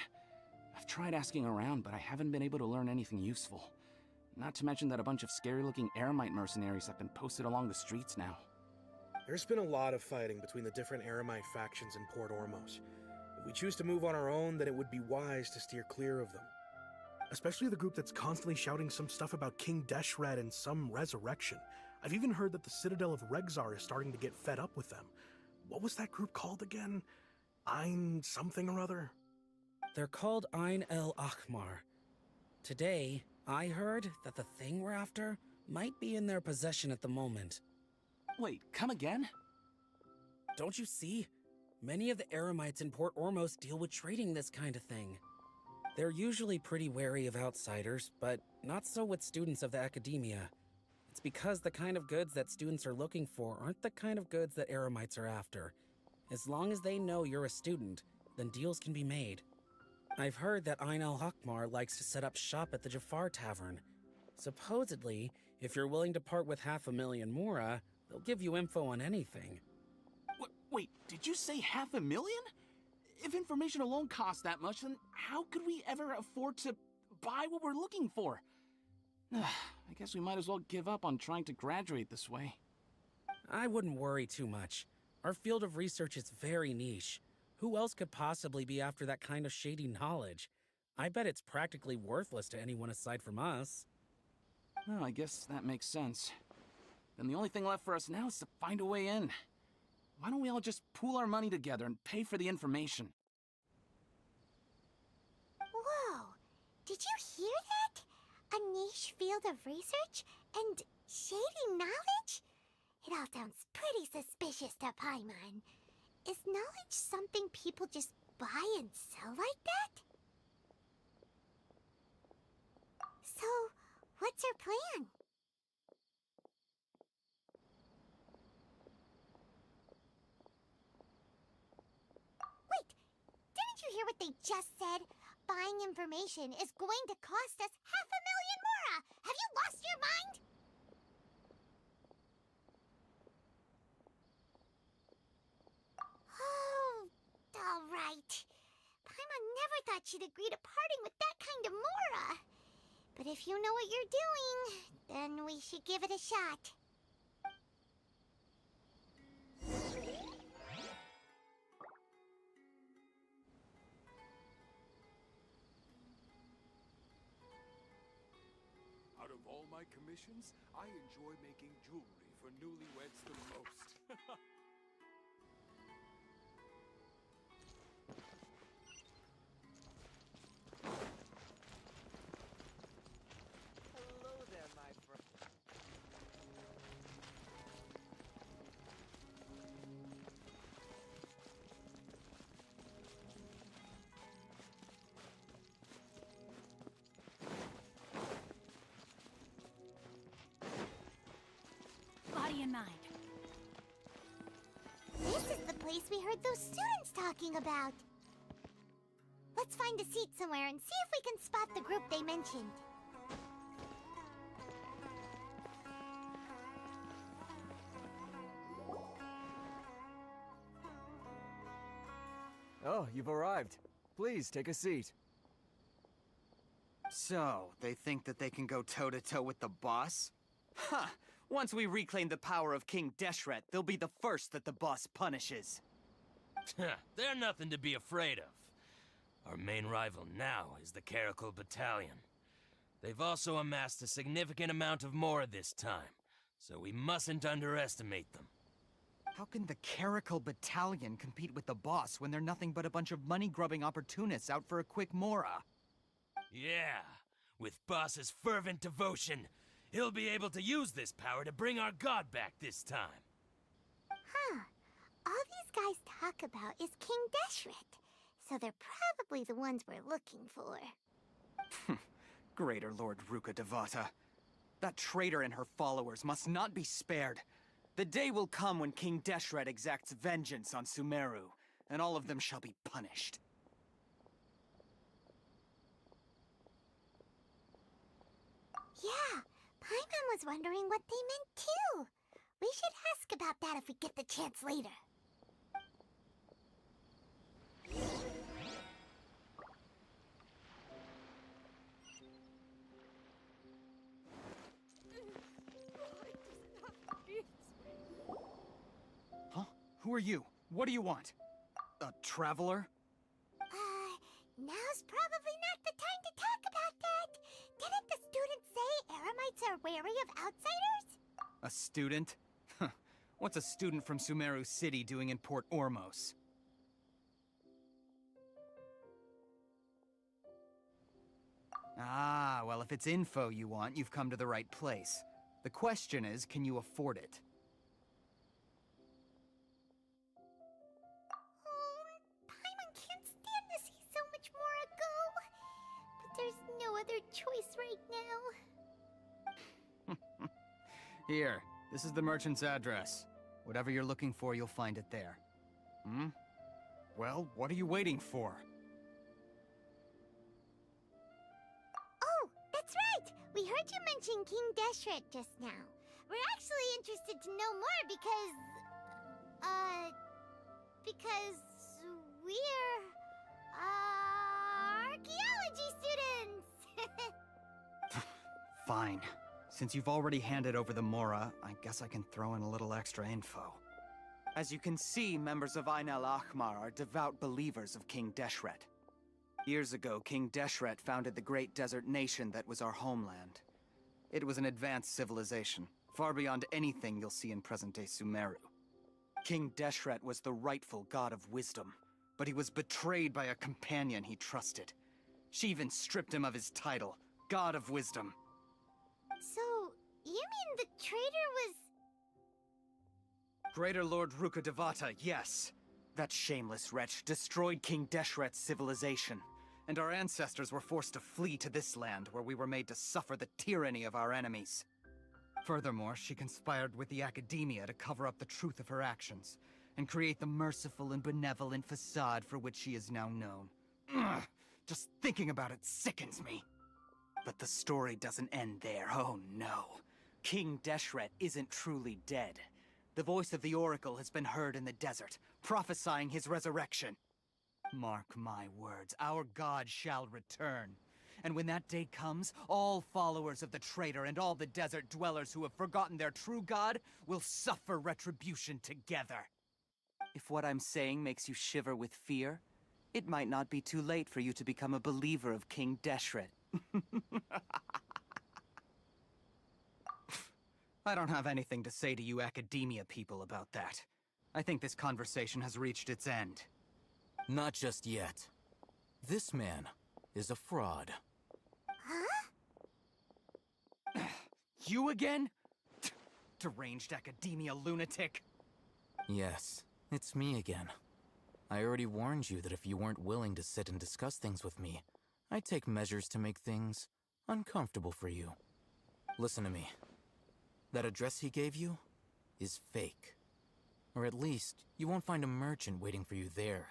I've tried asking around, but I haven't been able to learn anything useful. Not to mention that a bunch of scary-looking Eremite mercenaries have been posted along the streets now. There's been a lot of fighting between the different Eremite factions in Port Ormos. If we choose to move on our own, then it would be wise to steer clear of them. Especially the group that's constantly shouting some stuff about King Deshret and some resurrection. I've even heard that the Citadel of Regzar is starting to get fed up with them. What was that group called again? Ein something or other? They're called Ain el Akhmar. Today, I heard that the thing we're after might be in their possession at the moment. Wait, come again? Don't you see? Many of the Eremites in Port Ormos deal with trading this kind of thing. They're usually pretty wary of outsiders, but not so with students of the academia. It's because the kind of goods that students are looking for aren't the kind of goods that Eremites are after. As long as they know you're a student, then deals can be made. I've heard that Ain al-Hakmar likes to set up shop at the Jafar Tavern. Supposedly, if you're willing to part with 500,000 mora, they'll give you info on anything. Wait, did you say 500,000? If information alone costs that much, then how could we ever afford to buy what we're looking for? I guess we might as well give up on trying to graduate this way. I wouldn't worry too much. Our field of research is very niche. Who else could possibly be after that kind of shady knowledge? I bet it's practically worthless to anyone aside from us. Well, I guess that makes sense. Then the only thing left for us now is to find a way in. Why don't we all just pool our money together and pay for the information? Whoa! Did you hear that? A niche field of research and shady knowledge? It all sounds pretty suspicious to Paimon. Is knowledge something people just buy and sell like that? So, what's your plan? Wait, didn't you hear what they just said? Buying information is going to cost us 500,000 mora! Have you lost your mind? Oh, all right. Paimon never thought she'd agree to parting with that kind of mora. But if you know what you're doing, then we should give it a shot. Out of all my commissions, I enjoy making jewelry for newlyweds the most. Hello there, my friend. Body and mind. This is the place we heard those students talking about. Let's find a seat somewhere and see if we can spot the group they mentioned. Oh, you've arrived. Please, take a seat. So, they think that they can go toe-to-toe with the boss? Huh! Once we reclaim the power of King Deshret, they'll be the first that the boss punishes. They're nothing to be afraid of. Our main rival now is the Caracal Battalion. They've also amassed a significant amount of mora this time, so we mustn't underestimate them. How can the Caracal Battalion compete with the boss when they're nothing but a bunch of money-grubbing opportunists out for a quick mora? Yeah, with Boss's fervent devotion, he'll be able to use this power to bring our god back this time. Huh. All these guys talk about is King Deshret, so they're probably the ones we're looking for. Greater Lord Ruka Devata. That traitor and her followers must not be spared. The day will come when King Deshret exacts vengeance on Sumeru, and all of them shall be punished. Yeah, Paimon was wondering what they meant too. We should ask about that if we get the chance later. Huh? Who are you? What do you want? A traveler? Now's probably not the time to talk about that. Didn't the students say Eremites are wary of outsiders? A student? What's a student from Sumeru City doing in Port Ormos? Ah, well, if it's info you want, you've come to the right place. The question is, can you afford it? Paimon can't stand to see so much Mora go. But there's no other choice right now. Here, this is the merchant's address. Whatever you're looking for, you'll find it there. Hmm? Well, what are you waiting for? Oh, that's right! We heard you mention King Deshret just now. We're actually interested to know more because... because we're... archaeology students! Fine. Since you've already handed over the Mora, I guess I can throw in a little extra info. As you can see, members of Ain al-Ahmar are devout believers of King Deshret. Years ago, King Deshret founded the great desert nation that was our homeland. It was an advanced civilization, far beyond anything you'll see in present-day Sumeru. King Deshret was the rightful god of wisdom, but he was betrayed by a companion he trusted. She even stripped him of his title, God of Wisdom. So, you mean the traitor was... Greater Lord Rukkhadevata, yes. That shameless wretch destroyed King Deshret's civilization, and our ancestors were forced to flee to this land where we were made to suffer the tyranny of our enemies. Furthermore, she conspired with the Academia to cover up the truth of her actions, and create the merciful and benevolent facade for which she is now known. Ugh, just thinking about it sickens me. But the story doesn't end there, oh no. King Deshret isn't truly dead. The voice of the Oracle has been heard in the desert, prophesying his resurrection. Mark my words, our god shall return. And when that day comes, all followers of the traitor and all the desert dwellers who have forgotten their true god will suffer retribution together. If what I'm saying makes you shiver with fear, it might not be too late for you to become a believer of King Deshret. I don't have anything to say to you Academia people about that. I think this conversation has reached its end. Not just yet. This man is a fraud. Huh? You again? Deranged Academia lunatic. Yes, it's me again. I already warned you that if you weren't willing to sit and discuss things with me, I'd take measures to make things uncomfortable for you. Listen to me. That address he gave you is fake. Or at least, you won't find a merchant waiting for you there.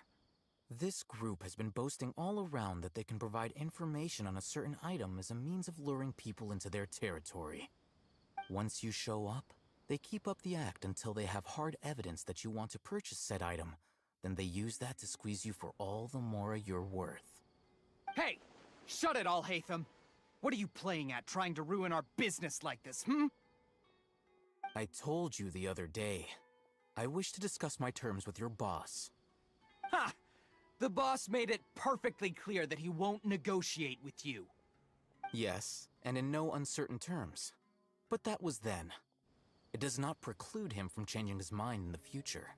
This group has been boasting all around that they can provide information on a certain item as a means of luring people into their territory. Once you show up, they keep up the act until they have hard evidence that you want to purchase said item. Then they use that to squeeze you for all the more you're worth. Hey! Shut it all, Hatham! What are you playing at, trying to ruin our business like this, I told you the other day. I wish to discuss my terms with your boss. Ha! The boss made it perfectly clear that he won't negotiate with you. Yes, and in no uncertain terms. But that was then. It does not preclude him from changing his mind in the future.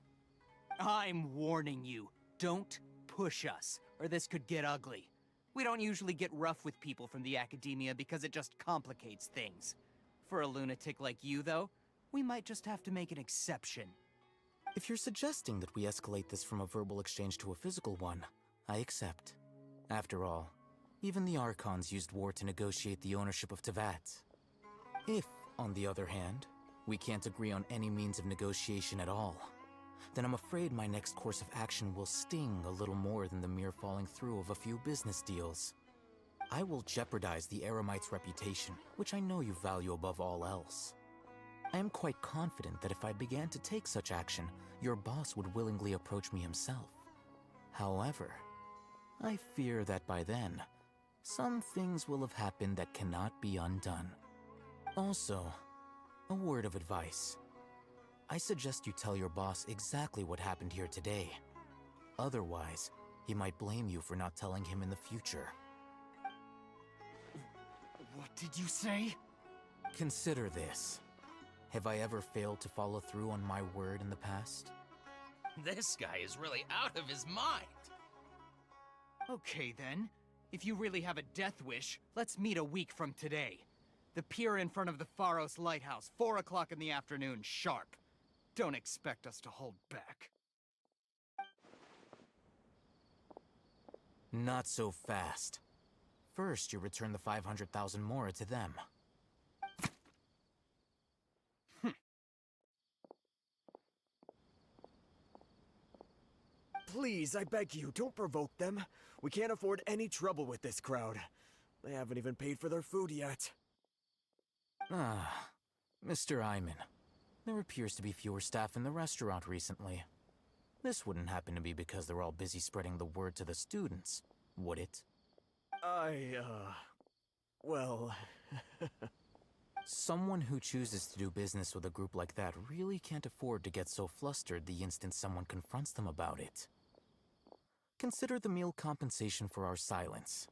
I'm warning you. Don't push us, or this could get ugly. We don't usually get rough with people from the Academia because it just complicates things. For a lunatic like you, though, we might just have to make an exception. If you're suggesting that we escalate this from a verbal exchange to a physical one, I accept. After all, even the Archons used war to negotiate the ownership of Teyvat. If, on the other hand, we can't agree on any means of negotiation at all, then I'm afraid my next course of action will sting a little more than the mere falling through of a few business deals. I will jeopardize the Eremite's reputation, which I know you value above all else. I am quite confident that if I began to take such action, your boss would willingly approach me himself. However, I fear that by then, some things will have happened that cannot be undone. Also, a word of advice. I suggest you tell your boss exactly what happened here today. Otherwise, he might blame you for not telling him in the future. What did you say? Consider this. Have I ever failed to follow through on my word in the past? This guy is really out of his mind. Okay then. If you really have a death wish, let's meet a week from today. The pier in front of the Pharos Lighthouse, 4 o'clock in the afternoon, sharp. Don't expect us to hold back. Not so fast. First, you return the 500,000 mora to them. Please, I beg you, don't provoke them. We can't afford any trouble with this crowd. They haven't even paid for their food yet. Ah, Mr. Iman. There appears to be fewer staff in the restaurant recently. This wouldn't happen to be because they're all busy spreading the word to the students, would it? Well... Someone who chooses to do business with a group like that really can't afford to get so flustered the instant someone confronts them about it. Consider the meal compensation for our silence.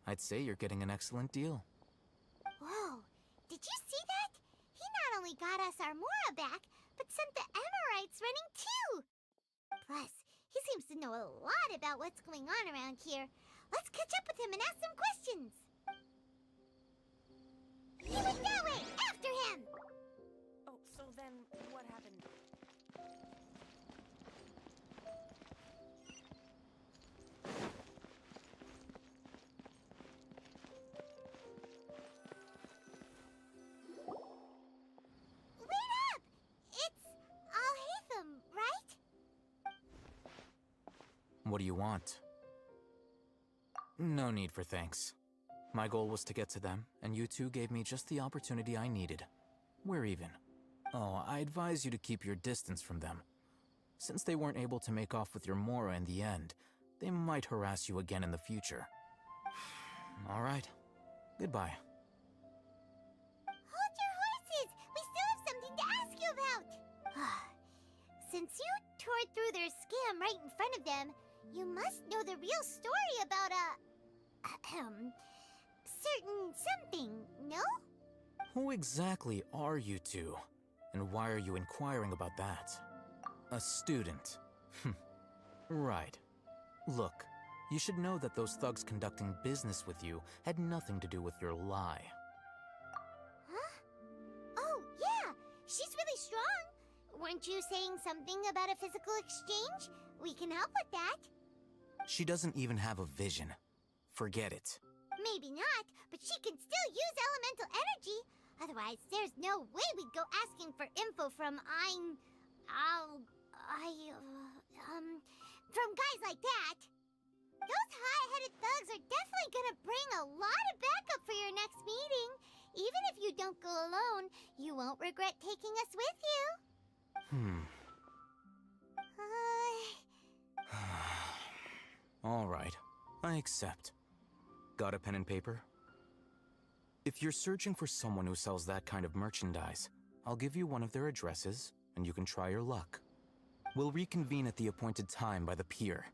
I'd say you're getting an excellent deal. Whoa, did you see that? He not only got us our Mora back, but sent the Emirites running too! Plus, he seems to know a lot about what's going on around here. Let's catch up with him and ask some questions! He went that way! After him! Oh, so then what happened? Wait up! It's Al-Haytham, right? What do you want? No need for thanks. My goal was to get to them, and you two gave me just the opportunity I needed. We're even. Oh, I advise you to keep your distance from them. Since they weren't able to make off with your Mora in the end, they might harass you again in the future. Alright. Goodbye. Hold your horses! We still have something to ask you about! Since you tore through their scam right in front of them, you must know the real story about certain something, no? Who exactly are you two? And why are you inquiring about that? A student. Right. Look, you should know that those thugs conducting business with you had nothing to do with your lie. Huh? Oh, yeah! She's really strong! Weren't you saying something about a physical exchange? We can help with that. She doesn't even have a vision. Forget it. Maybe not, but she can still use elemental energy. Otherwise, there's no way we'd go asking for info from from guys like that. Those high-headed thugs are definitely gonna bring a lot of backup for your next meeting. Even if you don't go alone, you won't regret taking us with you. Alright, I accept. Got a pen and paper? If you're searching for someone who sells that kind of merchandise, I'll give you one of their addresses, and you can try your luck. We'll reconvene at the appointed time by the pier.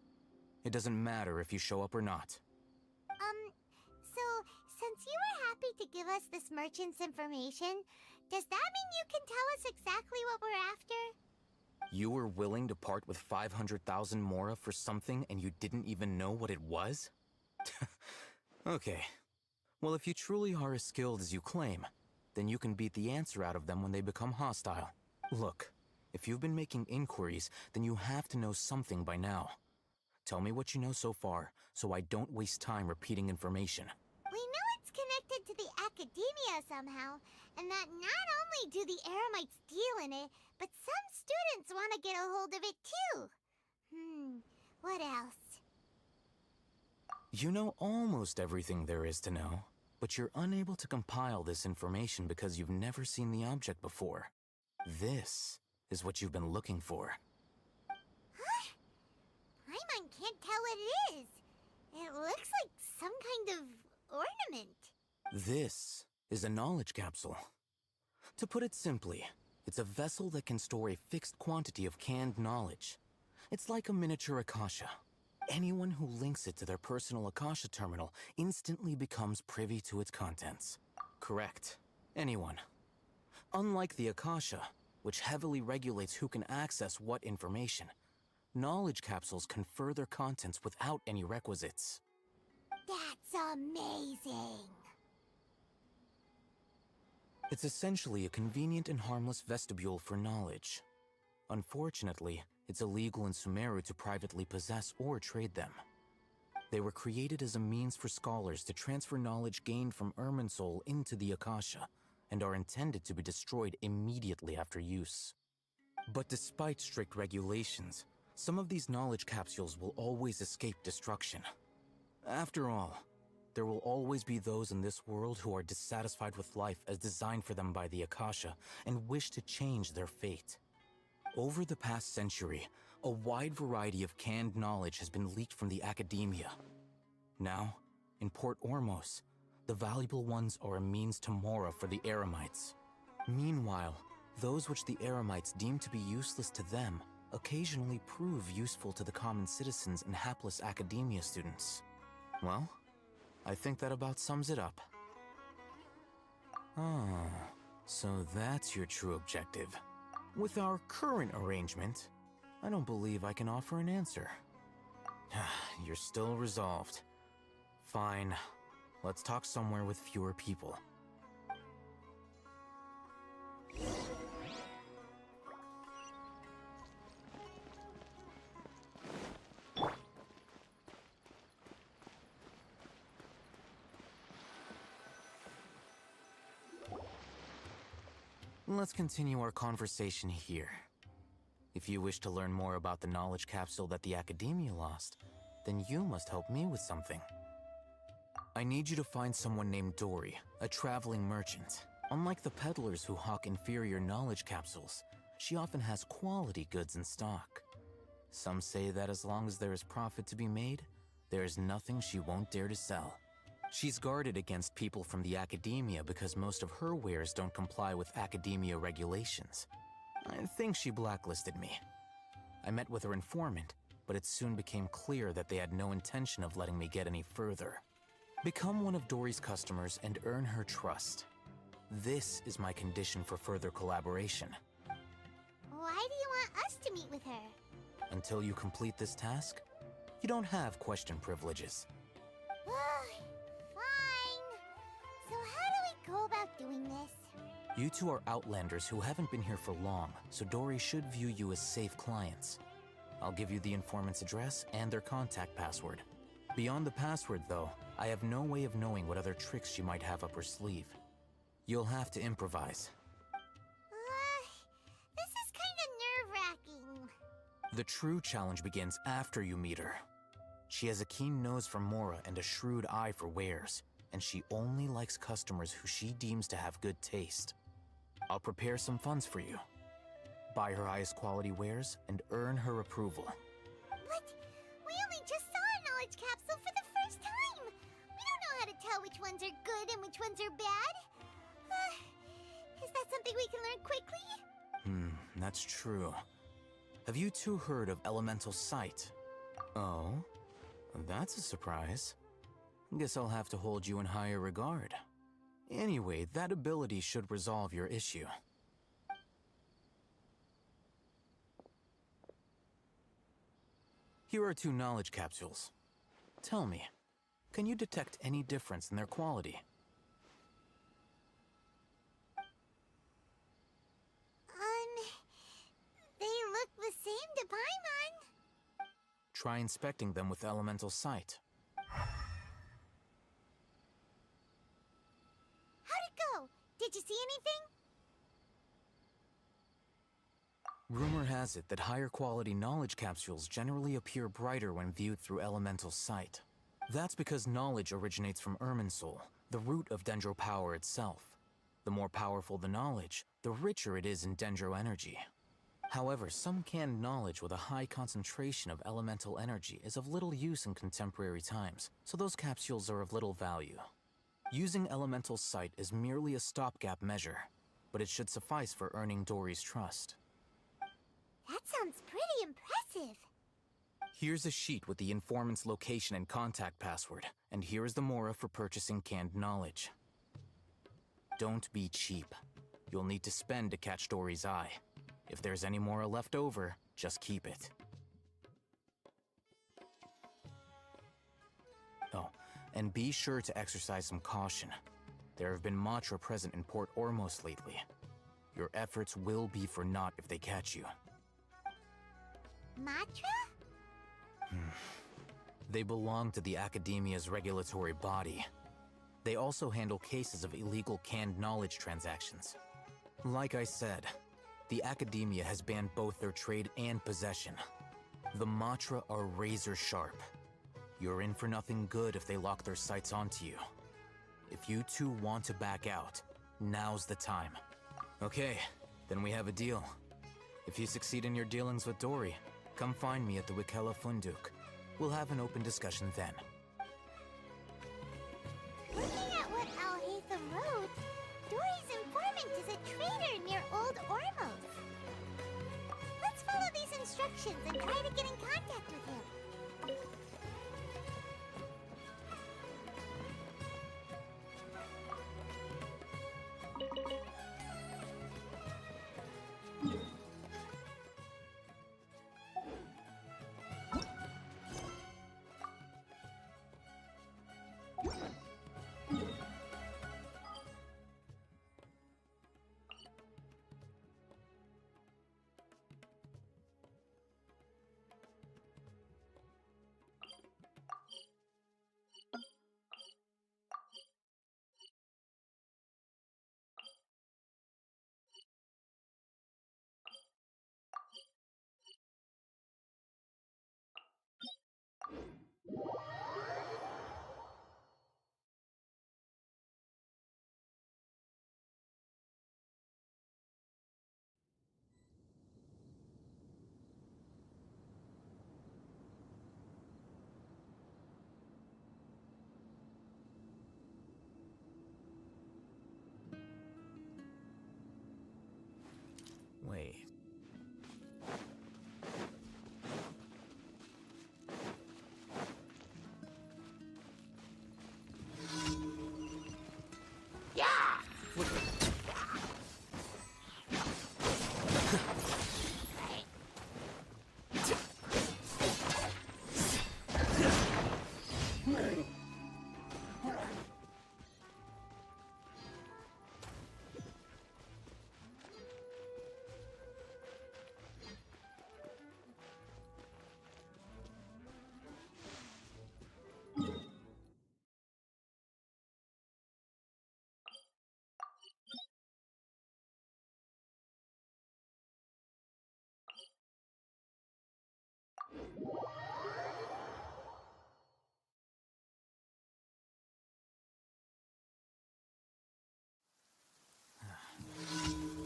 It doesn't matter if you show up or not. So, since you were happy to give us this merchant's information, does that mean you can tell us exactly what we're after? You were willing to part with 500,000 mora for something and you didn't even know what it was? Okay. Well, if you truly are as skilled as you claim, then you can beat the answer out of them when they become hostile. Look, if you've been making inquiries, then you have to know something by now. Tell me what you know so far, so I don't waste time repeating information. We know it's connected to the academia somehow, and that not only do the Eremites deal in it, but some students want to get a hold of it too. What else? You know almost everything there is to know, but you're unable to compile this information because you've never seen the object before. This is what you've been looking for. Huh? Paimon can't tell what it is. It looks like some kind of ornament. This is a knowledge capsule. To put it simply, it's a vessel that can store a fixed quantity of canned knowledge. It's like a miniature Akasha. Anyone who links it to their personal Akasha terminal instantly becomes privy to its contents. Correct. Anyone. Unlike the Akasha, which heavily regulates who can access what information, knowledge capsules confer their contents without any requisites. That's amazing! It's essentially a convenient and harmless vestibule for knowledge. Unfortunately, it's illegal in Sumeru to privately possess or trade them. They were created as a means for scholars to transfer knowledge gained from Irminsul into the Akasha, and are intended to be destroyed immediately after use. But despite strict regulations, some of these knowledge capsules will always escape destruction. After all, there will always be those in this world who are dissatisfied with life as designed for them by the Akasha and wish to change their fate. Over the past century, a wide variety of canned knowledge has been leaked from the academia. Now, in Port Ormos, the valuable ones are a means to Mora for the Eremites. Meanwhile, those which the Eremites deem to be useless to them occasionally prove useful to the common citizens and hapless academia students. Well, I think that about sums it up. Ah, so that's your true objective. With our current arrangement, I don't believe I can offer an answer. You're still resolved. Fine. Let's talk somewhere with fewer people. Let's continue our conversation here. If you wish to learn more about the knowledge capsule that the Academia lost, then you must help me with something. I need you to find someone named Dory, a traveling merchant. Unlike the peddlers who hawk inferior knowledge capsules, she often has quality goods in stock. Some say that as long as there is profit to be made, there is nothing she won't dare to sell. She's guarded against people from the Academia because most of her wares don't comply with Academia regulations. I think she blacklisted me. I met with her informant, but it soon became clear that they had no intention of letting me get any further. Become one of Dory's customers and earn her trust. This is my condition for further collaboration. Why do you want us to meet with her? Until you complete this task, you don't have question privileges. Fine. So how do we go about doing this? You two are Outlanders who haven't been here for long, so Dory should view you as safe clients. I'll give you the informant's address and their contact password. Beyond the password, though, I have no way of knowing what other tricks she might have up her sleeve. You'll have to improvise. This is kinda nerve-wracking. The true challenge begins after you meet her. She has a keen nose for Mora and a shrewd eye for wares, and she only likes customers who she deems to have good taste. I'll prepare some funds for you. Buy her highest quality wares and earn her approval. But we only just saw a knowledge capsule for the first time! We don't know how to tell which ones are good and which ones are bad. Is that something we can learn quickly? That's true. Have you two heard of Elemental Sight? Oh? That's a surprise. Guess I'll have to hold you in higher regard. Anyway, that ability should resolve your issue. Here are 2 knowledge capsules. Tell me, can you detect any difference in their quality? They look the same to Paimon. Try inspecting them with Elemental Sight. How'd it go? Did you see anything? Rumor has it that higher quality knowledge capsules generally appear brighter when viewed through Elemental Sight. That's because knowledge originates from Irminsul, the root of Dendro power itself. The more powerful the knowledge, the richer it is in Dendro energy. However, some canned knowledge with a high concentration of elemental energy is of little use in contemporary times, so those capsules are of little value. Using Elemental Sight is merely a stopgap measure, but it should suffice for earning Dory's trust. That sounds pretty impressive. Here's a sheet with the informant's location and contact password, and here is the Mora for purchasing canned knowledge. Don't be cheap. You'll need to spend to catch Dory's eye. If there's any Mora left over, just keep it. Oh, And be sure to exercise some caution. There have been Matra present in Port Ormos lately. Your efforts will be for naught if they catch you. Matra? They belong to the Academia's regulatory body. They also handle cases of illegal canned knowledge transactions. Like I said, the Academia has banned both their trade and possession. The Matra are razor sharp. You're in for nothing good if they lock their sights onto you. If you two want to back out, now's the time. Okay, then we have a deal. If you succeed in your dealings with Dory, come find me at the Wikela Funduk. We'll have an open discussion then. Looking at what Al-Haytham wrote, Dory's informant is a traitor near Old Ormos. Let's follow these instructions and try to get in contact with him. Wait.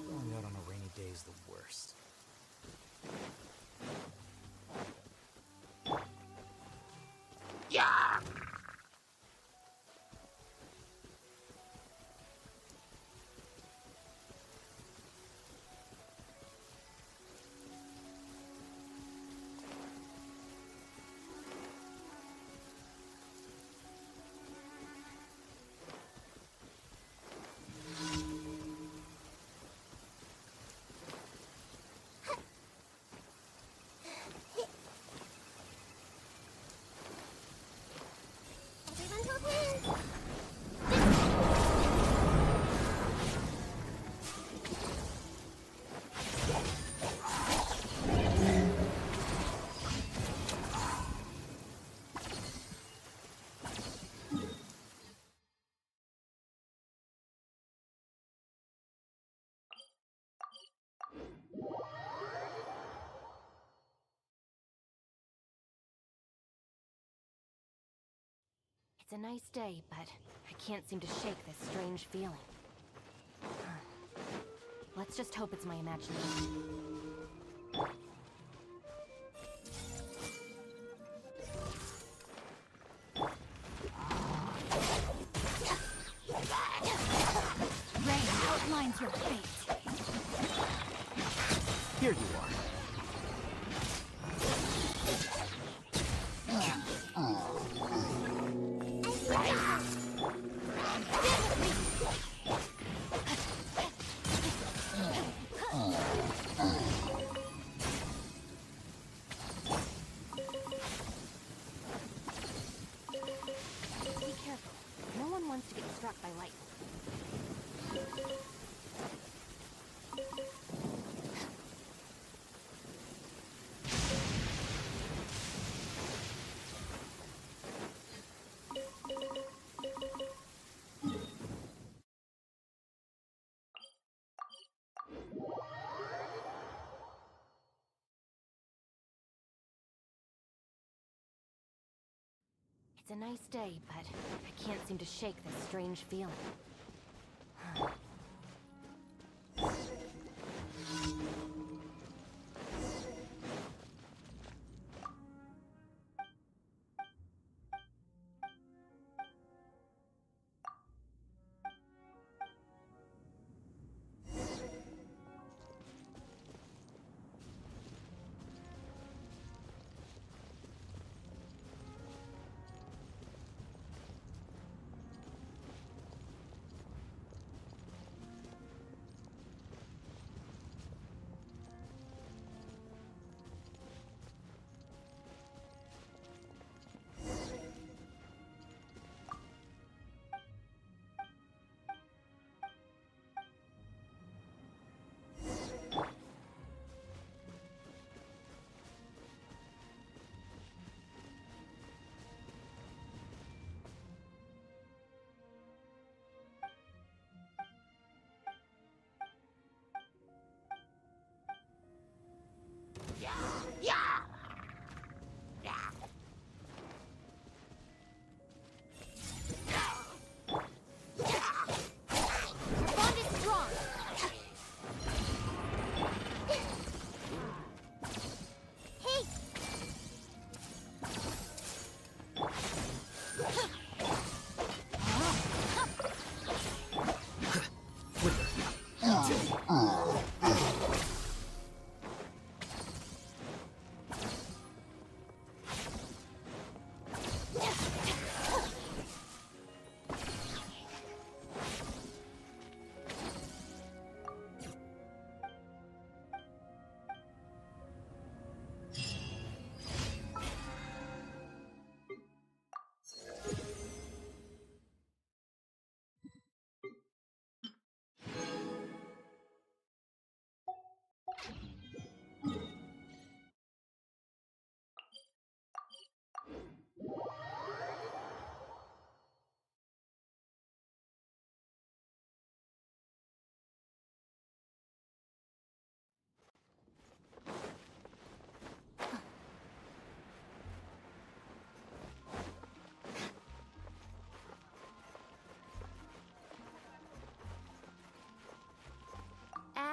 Going out on a rainy day is the worst. Yeah! Everyone hold hands. It's a nice day, but I can't seem to shake this strange feeling. Let's just hope it's my imagination. Rain outlines your fate. Here you are. struck by lightning. It's a nice day, but I can't seem to shake this strange feeling.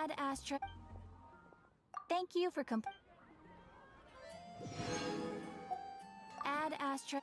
Ad Astra. Thank you for Ad Astra.